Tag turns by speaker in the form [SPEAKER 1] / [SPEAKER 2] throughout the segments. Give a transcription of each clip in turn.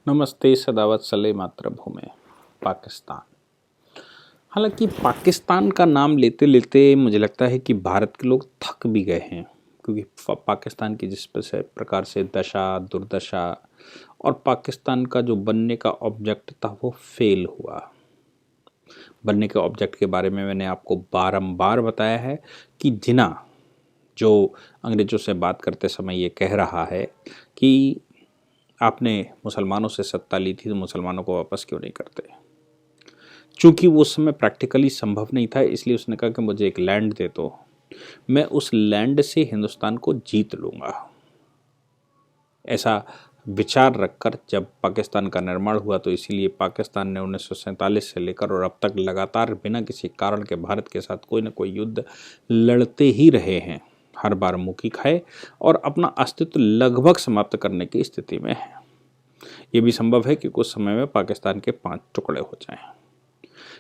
[SPEAKER 1] नमस्ते सदावत सले मातृभूमि पाकिस्तान। हालांकि पाकिस्तान का नाम लेते लेते मुझे लगता है कि भारत के लोग थक भी गए हैं, क्योंकि पाकिस्तान की जिस प्रकार से दशा दुर्दशा और पाकिस्तान का जो बनने का ऑब्जेक्ट था वो फेल हुआ। बनने के ऑब्जेक्ट के बारे में मैंने आपको बारंबार बताया है कि जिना जो अंग्रेज़ों से बात करते समय ये कह रहा है कि आपने मुसलमानों से सत्ता ली थी तो मुसलमानों को वापस क्यों नहीं करते। चूंकि वो उस समय प्रैक्टिकली संभव नहीं था, इसलिए उसने कहा कि मुझे एक लैंड दे दो, मैं उस लैंड से हिंदुस्तान को जीत लूँगा। ऐसा विचार रखकर जब पाकिस्तान का निर्माण हुआ तो इसीलिए पाकिस्तान ने 1947 से लेकर और अब तक लगातार बिना किसी कारण के भारत के साथ कोई ना कोई युद्ध लड़ते ही रहे हैं। हर बार मुक्की खाए और अपना अस्तित्व लगभग समाप्त करने की स्थिति में है। ये भी संभव है कि कुछ समय में पाकिस्तान के 5 टुकड़े हो जाएं,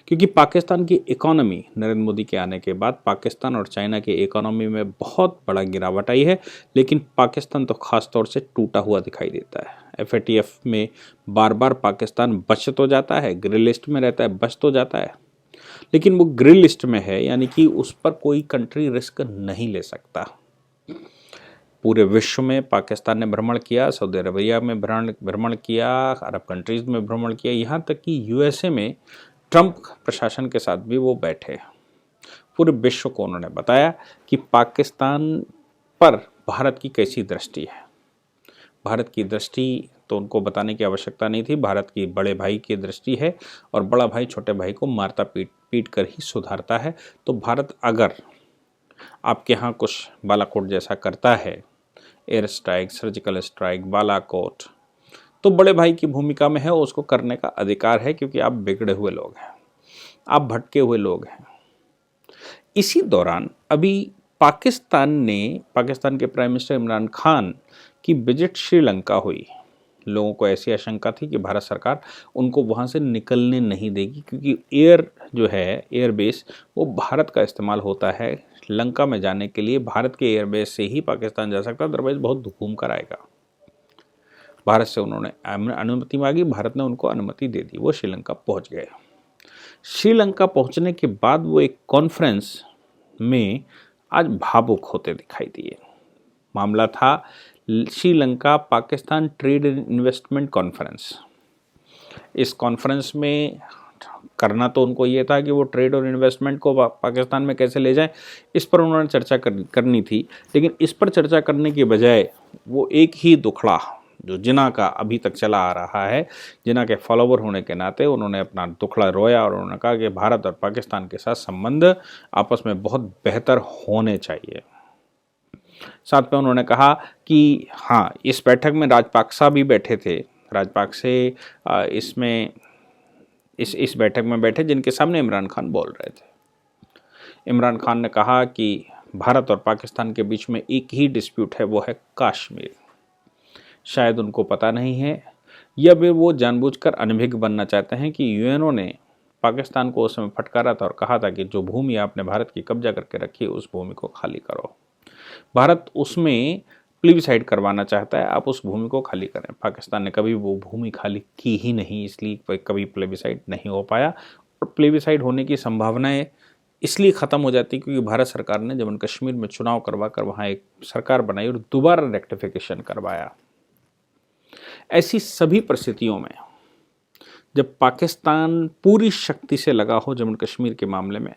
[SPEAKER 1] क्योंकि पाकिस्तान की इकोनॉमी नरेंद्र मोदी के आने के बाद पाकिस्तान और चाइना की इकोनॉमी में बहुत बड़ा गिरावट आई है, लेकिन पाकिस्तान तो खास तौर से टूटा हुआ दिखाई देता है। FATF में बार बार पाकिस्तान बच तो जाता है, ग्रे लिस्ट में रहता है, बच तो जाता है, लेकिन वो ग्रे लिस्ट में है, यानी कि उस पर कोई कंट्री रिस्क नहीं ले सकता। पूरे विश्व में पाकिस्तान ने भ्रमण किया, सऊदी अरबिया में भ्रमण किया, अरब कंट्रीज़ में भ्रमण किया, यहाँ तक कि USA में ट्रंप प्रशासन के साथ भी वो बैठे। पूरे विश्व को उन्होंने बताया कि पाकिस्तान पर भारत की कैसी दृष्टि है। भारत की दृष्टि तो उनको बताने की आवश्यकता नहीं थी, भारत की बड़े भाई की दृष्टि है और बड़ा भाई छोटे भाई को मारता पीट कर ही सुधारता है। तो भारत अगर आपके यहाँ कुछ बालाकोट जैसा करता है, air strike, surgical strike, Balakot, तो बड़े भाई की भूमिका में है, उसको करने का अधिकार है, क्योंकि आप बिगड़े हुए लोग हैं, आप भटके हुए लोग हैं। इसी दौरान अभी पाकिस्तान के प्राइम मिनिस्टर इमरान खान की विजिट श्रीलंका हुई। लोगों को ऐसी आशंका थी कि भारत सरकार उनको वहाँ से निकलने नहीं देगी, क्योंकि एयर बेस वो भारत का इस्तेमाल होता है। लंका में जाने के लिए भारत के एयर बेस से ही पाकिस्तान जा सकता है, अदरवाइज बहुत घूम कर आएगा। भारत से उन्होंने अनुमति मांगी, भारत ने उनको अनुमति दे दी, वो श्रीलंका पहुँच गए। श्रीलंका पहुँचने के बाद वो एक कॉन्फ्रेंस में आज भावुक होते दिखाई दिए। मामला था Sri Lanka Pakistan trade and investment conference. इस कॉन्फ्रेंस में करना तो उनको ये था कि वो ट्रेड और इन्वेस्टमेंट को पाकिस्तान में कैसे ले जाएं, इस पर उन्होंने चर्चा करनी थी। लेकिन इस पर चर्चा करने के बजाय वो एक ही दुखड़ा जो जिना का अभी तक चला आ रहा है, जिना के फॉलोवर होने के नाते उन्होंने अपना दुखड़ा रोया और उन्होंने कहा कि भारत और पाकिस्तान के साथ संबंध आपस में बहुत बेहतर होने चाहिए। साथ में उन्होंने कहा कि हाँ, इस बैठक में राजपाक्सा भी बैठे थे। राजपाक्से इसमें इस बैठक में बैठे जिनके सामने इमरान खान बोल रहे थे। इमरान खान ने कहा कि भारत और पाकिस्तान के बीच में एक ही डिस्प्यूट है, वो है कश्मीर। शायद उनको पता नहीं है, या फिर वो जानबूझकर अनभिज्ञ बनना चाहते हैं कि UNO ने पाकिस्तान को उस समय फटकारा था और कहा था कि जो भूमि आपने भारत की कब्जा करके रखी है उस भूमि को खाली करो। भारत उसमें प्लेबिसाइड करवाना चाहता है, आप उस भूमि को खाली करें। पाकिस्तान ने कभी वो भूमि खाली की ही नहीं, इसलिए कभी प्लेबिसाइड नहीं हो पाया, और प्लेबिसाइड होने की संभावनाएं इसलिए ख़त्म हो जाती क्योंकि भारत सरकार ने जम्मू कश्मीर में चुनाव करवा कर वहाँ एक सरकार बनाई और दोबारा रेक्टिफिकेशन करवाया। ऐसी सभी परिस्थितियों में जब पाकिस्तान पूरी शक्ति से लगा हो जम्मू कश्मीर के मामले में,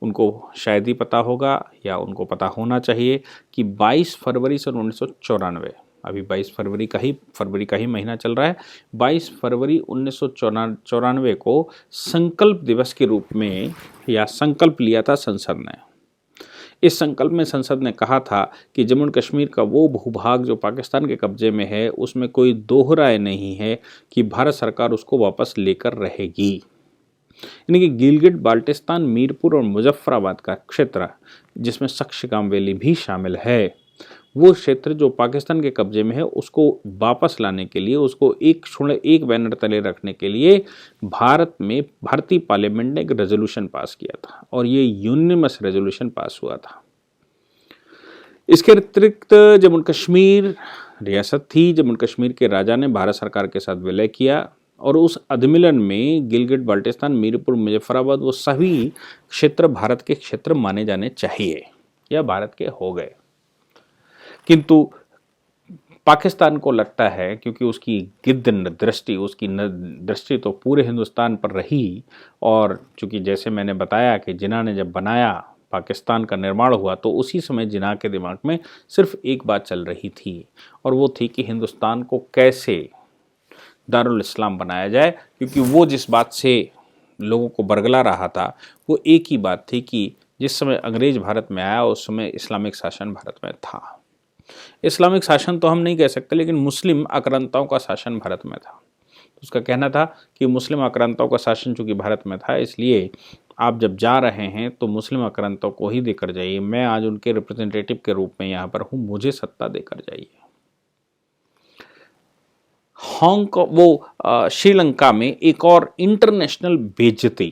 [SPEAKER 1] उनको शायद ही पता होगा या उनको पता होना चाहिए कि 22 फरवरी सन 1994, अभी 22 फरवरी का ही महीना चल रहा है, 22 फरवरी 1994 को संकल्प दिवस के रूप में या संकल्प लिया था संसद ने। इस संकल्प में संसद ने कहा था कि जम्मू कश्मीर का वो भूभाग जो पाकिस्तान के कब्जे में है उसमें कोई दोहराए नहीं है कि भारत सरकार उसको वापस लेकर रहेगी। यानी कि गिलगिट बाल्टिस्तान, मीरपुर और मुजफ्फराबाद का क्षेत्र, जिसमें सक्शगाम वैली भी शामिल है, वो क्षेत्र जो पाकिस्तान के कब्जे में है उसको वापस लाने के लिए, उसको एक बैनर तले रखने के लिए भारतीय पार्लियामेंट ने एक रेजोल्यूशन पास किया था और ये यूनिमस रेजोल्यूशन पास हुआ था। इसके अतिरिक्त जम्मू कश्मीर रियासत थी। जम्मू कश्मीर के राजा ने भारत सरकार के साथ विलय किया और उस अधिमिलन में गिलगिट बाल्टिस्तान, मीरपुर, मुजफ्फराबाद वो सभी क्षेत्र भारत के क्षेत्र माने जाने चाहिए या भारत के हो गए। किंतु पाकिस्तान को लगता है, क्योंकि उसकी गिद्ध दृष्टि, उसकी दृष्टि तो पूरे हिंदुस्तान पर रही, और चूंकि जैसे मैंने बताया कि जिन्ना ने जब बनाया, पाकिस्तान का निर्माण हुआ, तो उसी समय जिन्ना के दिमाग में सिर्फ एक बात चल रही थी, और वो थी कि हिंदुस्तान को कैसे दारुल इस्लाम बनाया जाए। क्योंकि वो जिस बात से लोगों को बरगला रहा था वो एक ही बात थी कि जिस समय अंग्रेज भारत में आया उस समय इस्लामिक शासन भारत में था। इस्लामिक शासन तो हम नहीं कह सकते, लेकिन मुस्लिम आक्रांताओं का शासन भारत में था। उसका कहना था कि मुस्लिम आक्रांताओं का शासन चूंकि भारत में था, इसलिए आप जब जा रहे हैं तो मुस्लिम आक्रांताओं को ही देकर जाइए। मैं आज उनके रिप्रेजेंटेटिव के रूप में यहाँ पर हूँ, मुझे सत्ता देकर जाइए। हांगकांग वो श्रीलंका में एक और इंटरनेशनल बेइज्जती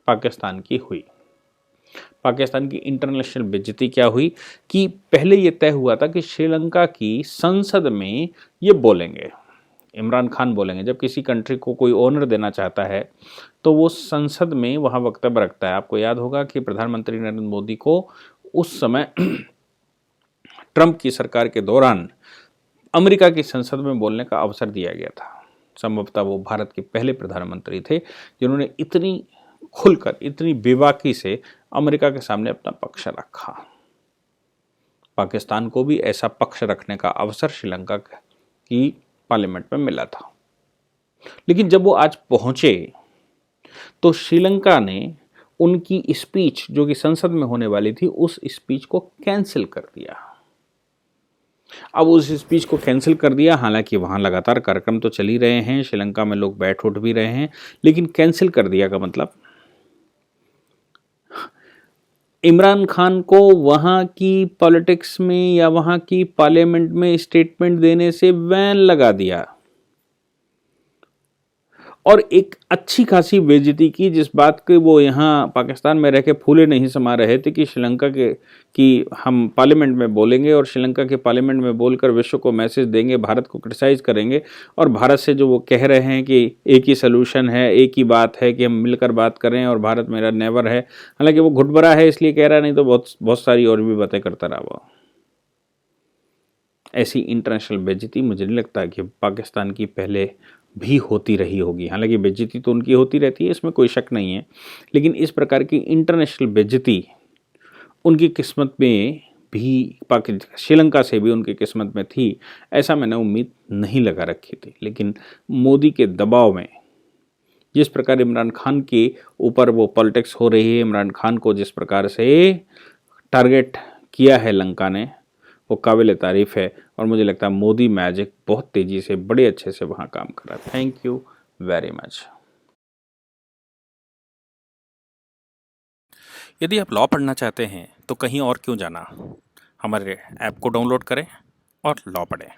[SPEAKER 1] पाकिस्तान की हुई। पाकिस्तान की इंटरनेशनल बेइज्जती क्या हुई कि पहले ये तय हुआ था कि श्रीलंका की संसद में ये बोलेंगे, इमरान खान बोलेंगे। जब किसी कंट्री को कोई ऑनर देना चाहता है तो वो संसद में वहाँ वक्तव्य रखता है। आपको याद होगा कि प्रधानमंत्री नरेंद्र मोदी को उस समय ट्रंप की सरकार के दौरान अमेरिका की संसद में बोलने का अवसर दिया गया था। संभवतः वो भारत के पहले प्रधानमंत्री थे जिन्होंने इतनी खुलकर, इतनी बेबाकी से अमेरिका के सामने अपना पक्ष रखा। पाकिस्तान को भी ऐसा पक्ष रखने का अवसर श्रीलंका की पार्लियामेंट में मिला था। लेकिन जब वो आज पहुंचे तो श्रीलंका ने उनकी स्पीच जो कि संसद में होने वाली थी, उस स्पीच को कैंसिल कर दिया। अब उस स्पीच को कैंसिल कर दिया, हालांकि वहाँ लगातार कार्यक्रम तो चल ही रहे हैं, श्रीलंका में लोग बैठ उठ भी रहे हैं, लेकिन कैंसिल कर दिया का मतलब इमरान खान को वहाँ की पॉलिटिक्स में या वहाँ की पार्लियामेंट में स्टेटमेंट देने से बैन लगा दिया। और एक अच्छी खासी बेइज्जती की, जिस बात के वो यहाँ पाकिस्तान में रह के फूले नहीं समा रहे थे कि श्रीलंका के कि हम पार्लियामेंट में बोलेंगे और श्रीलंका के पार्लियामेंट में बोलकर विश्व को मैसेज देंगे, भारत को क्रिटिसाइज करेंगे, और भारत से जो वो कह रहे हैं कि एक ही सलूशन है, एक ही बात है कि हम मिलकर बात करें और भारत मेरा नेवर है। हालांकि वो घुटभरा है इसलिए कह रहा है, नहीं तो बहुत सारी और भी बातें करता रहा वो। ऐसी इंटरनेशनल बेइज्जती मुझे नहीं लगता कि पाकिस्तान की पहले भी होती रही होगी। हालांकि बेइज्जती तो उनकी होती रहती है, इसमें कोई शक नहीं है, लेकिन इस प्रकार की इंटरनेशनल बेइज्जती उनकी किस्मत में भी, श्रीलंका से भी उनकी किस्मत में थी, ऐसा मैंने उम्मीद नहीं लगा रखी थी। लेकिन मोदी के दबाव में जिस प्रकार इमरान खान के ऊपर वो पॉलिटिक्स हो रही है, इमरान खान को जिस प्रकार से टारगेट किया है लंका ने, वो काबिल तारीफ है। और मुझे लगता है मोदी मैजिक बहुत तेज़ी से, बड़े अच्छे से वहाँ काम कर रहा है। Thank you very much.
[SPEAKER 2] यदि आप लॉ पढ़ना चाहते हैं तो कहीं और क्यों जाना, हमारे ऐप को डाउनलोड करें और लॉ पढ़ें।